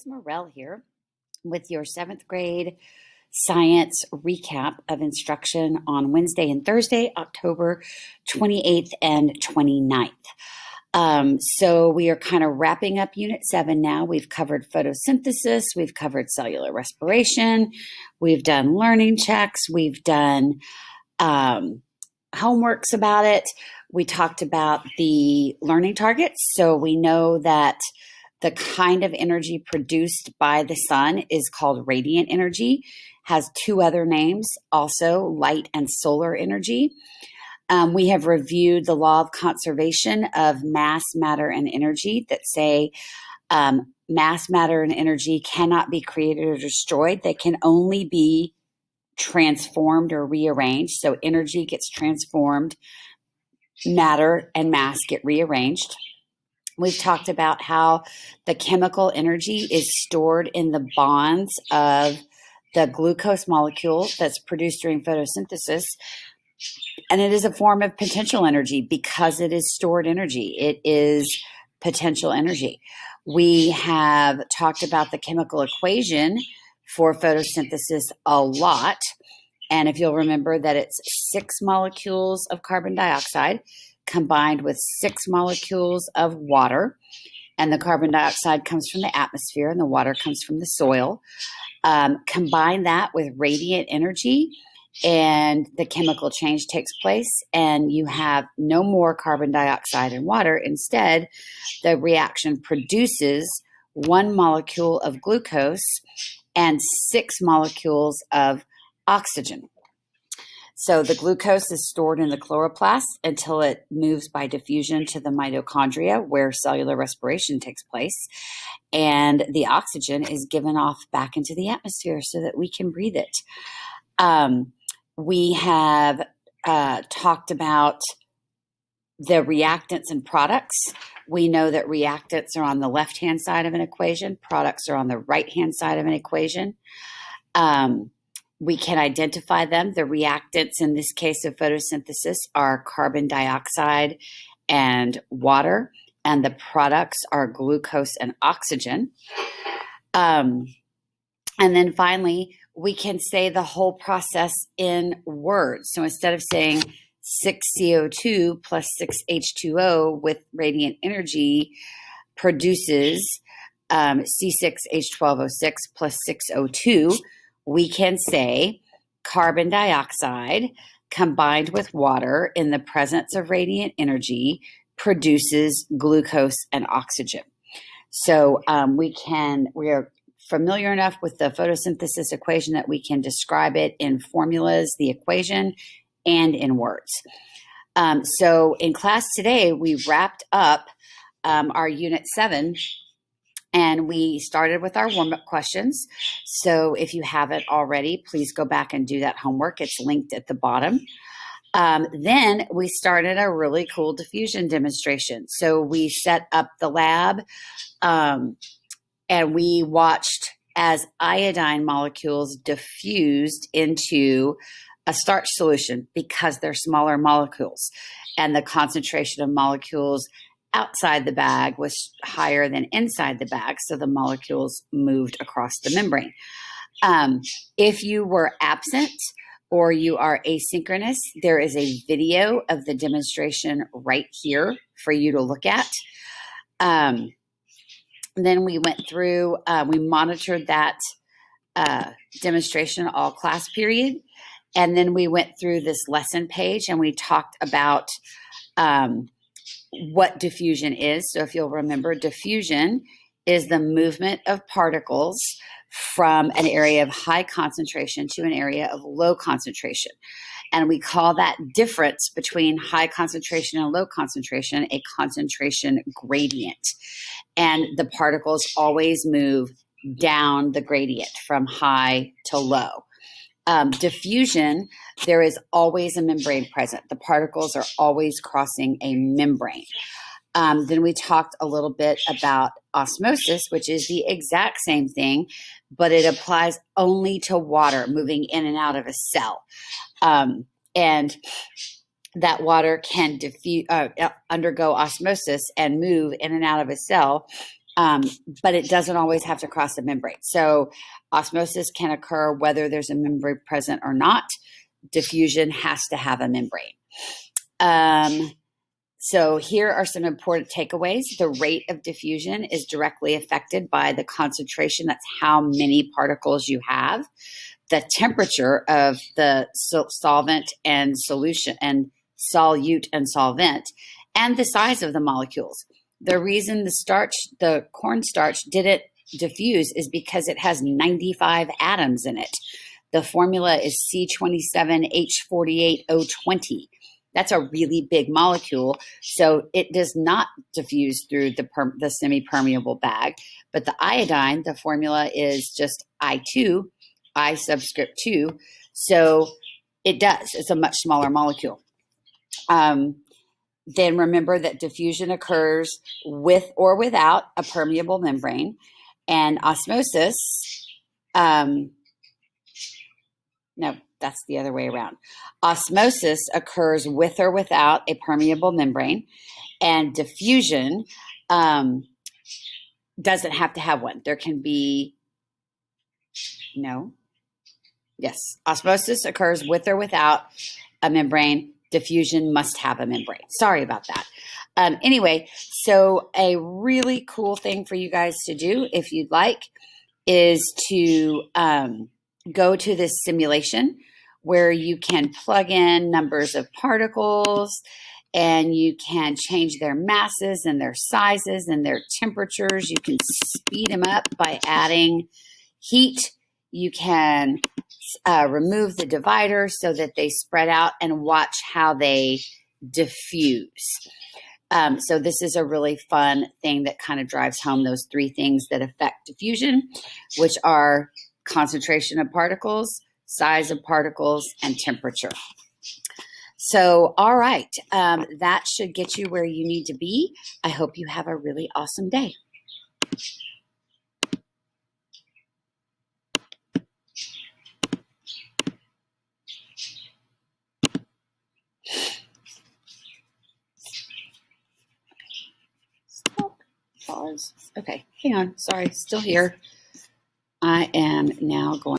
Morell here with your seventh grade science recap of instruction on Wednesday and Thursday, October 28th and 29th. So we are kind of wrapping up Unit 7 now. We've covered photosynthesis, we've covered cellular respiration, we've done learning checks, we've done homeworks about it. We talked about the learning targets. So we know that the kind of energy produced by the sun is called radiant energy, has two other names also, light and solar energy. We have reviewed the law of conservation of mass, matter, and energy that say mass, matter, and energy cannot be created or destroyed. They can only be transformed or rearranged. So energy gets transformed, matter and mass get rearranged. We've talked about how the chemical energy is stored in the bonds of the glucose molecule that's produced during photosynthesis. And it is a form of potential energy because it is stored energy. It is potential energy. We have talked about the chemical equation for photosynthesis a lot. And if you'll remember that it's 6 molecules of carbon dioxide combined with 6 molecules of water. And the carbon dioxide comes from the atmosphere and the water comes from the soil. Combine that with radiant energy and the chemical change takes place and you have no more carbon dioxide and water. Instead, the reaction produces 1 molecule of glucose and 6 molecules of oxygen. So the glucose is stored in the chloroplast until it moves by diffusion to the mitochondria where cellular respiration takes place. And the oxygen is given off back into the atmosphere so that we can breathe it. We have talked about the reactants and products. We know that reactants are on the left-hand side of an equation. Products are on the right-hand side of an equation. We can identify them. The reactants in this case of photosynthesis are carbon dioxide and water, and the products are glucose and oxygen. And then finally, we can say the whole process in words. So instead of saying 6 CO2 plus 6 H2O with radiant energy produces C6H12O6 plus 6 O2, we can say carbon dioxide combined with water in the presence of radiant energy produces glucose and oxygen. So we are familiar enough with the photosynthesis equation that we can describe it in formulas, the equation, and in words. So in class today, we wrapped up our Unit 7, and we started with our warm-up questions. So if you haven't already, please go back and do that homework. It's linked at the bottom. Then we started a really cool diffusion demonstration. So we set up the lab and we watched as iodine molecules diffused into a starch solution because they're smaller molecules. And the concentration of molecules outside the bag was higher than inside the bag, so the molecules moved across the membrane. If you were absent or you are asynchronous, there is a video of the demonstration right here for you to look at. Then we went through, we monitored that demonstration all class period, and then we went through this lesson page and we talked about what diffusion is. So if you'll remember, diffusion is the movement of particles from an area of high concentration to an area of low concentration. And we call that difference between high concentration and low concentration a concentration gradient. And the particles always move down the gradient from high to low. Diffusion, there is always a membrane present. The particles are always crossing a membrane. Then we talked a little bit about osmosis, which is the exact same thing, but it applies only to water moving in and out of a cell. And that water can undergo osmosis and move in and out of a cell but it doesn't always have to cross the membrane. So osmosis can occur whether there's a membrane present or not. Diffusion has to have a membrane. So here are some important takeaways. The rate of diffusion is directly affected by the concentration. That's how many particles you have. The temperature of the solvent and solution, and solute and solvent, and the size of the molecules. The reason the cornstarch didn't diffuse is because it has 95 atoms in it. The formula is C27H48O20. That's a really big molecule, so it does not diffuse through the semi-permeable bag. But the iodine, the formula is just I2, I subscript 2, so it does. It's a much smaller molecule. Then remember that diffusion occurs with or without a permeable membrane, and osmosis, no, that's the other way around. Osmosis occurs with or without a permeable membrane, and diffusion doesn't have to have one. There can be, yes, osmosis occurs with or without a membrane. Diffusion must have a membrane. Sorry about that. Anyway, so a really cool thing for you guys to do, if you'd like, is to go to this simulation where you can plug in numbers of particles, and you can change their masses and their sizes and their temperatures. You can speed them up by adding heat. You can remove the divider so that they spread out, and watch how they diffuse. So this is a really fun thing that kind of drives home those three things that affect diffusion, which are concentration of particles, size of particles, and temperature. So, all right, that should get you where you need to be. I hope you have a really awesome day. Stop. Pause. Okay, hang on. Sorry, still here. I am now going